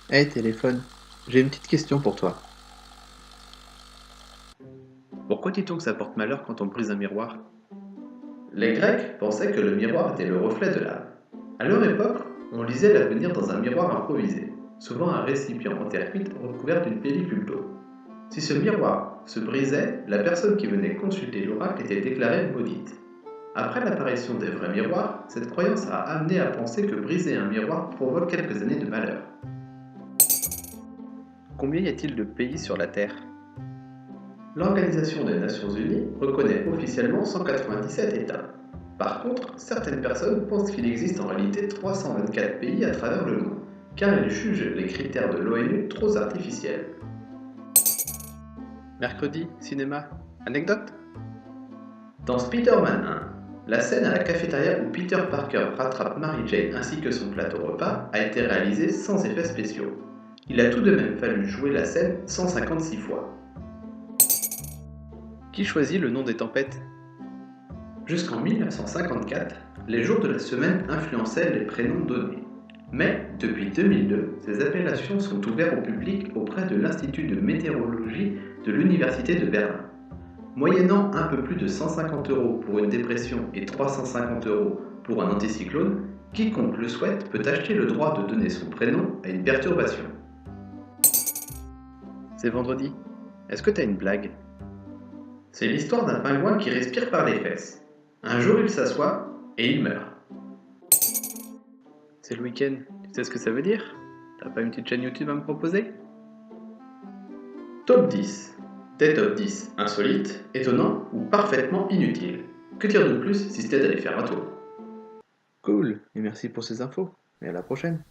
Hey téléphone, j'ai une petite question pour toi. Pourquoi dit-on que ça porte malheur quand on brise un miroir? Les Grecs pensaient que le miroir était le reflet de l'âme. À leur époque, on lisait l'avenir dans un miroir improvisé, souvent un récipient en terre cuite recouvert d'une pellicule d'eau. Si ce miroir se brisait, la personne qui venait consulter l'oracle était déclarée maudite. Après l'apparition des vrais miroirs, cette croyance a amené à penser que briser un miroir provoque quelques années de malheur. Combien y a-t-il de pays sur la Terre? L'Organisation des Nations Unies reconnaît officiellement 197 États. Par contre, certaines personnes pensent qu'il existe en réalité 324 pays à travers le monde, car elles jugent les critères de l'ONU trop artificiels. Mercredi, cinéma, anecdote? Dans Spider-Man 1, la scène à la cafétéria où Peter Parker rattrape Mary Jane ainsi que son plateau repas a été réalisée sans effets spéciaux. Il a tout de même fallu jouer la scène 156 fois. Qui choisit le nom des tempêtes? Jusqu'en 1954, les jours de la semaine influençaient les prénoms donnés. Mais, depuis 2002, ces appellations sont ouvertes au public auprès de l'Institut de météorologie de l'Université de Berlin. Moyennant un peu plus de 150 € pour une dépression et 350 € pour un anticyclone, quiconque le souhaite peut acheter le droit de donner son prénom à une perturbation. C'est vendredi. Est-ce que t'as une blague? C'est l'histoire d'un pingouin qui respire par les fesses. Un jour il s'assoit et il meurt. C'est le week-end. Tu sais ce que ça veut dire? T'as pas une petite chaîne YouTube à me proposer? Top 10. Des top 10 insolites, étonnants ou parfaitement inutiles. Que dire de plus si c'était d'aller faire un tour? Cool, et merci pour ces infos. Et à la prochaine.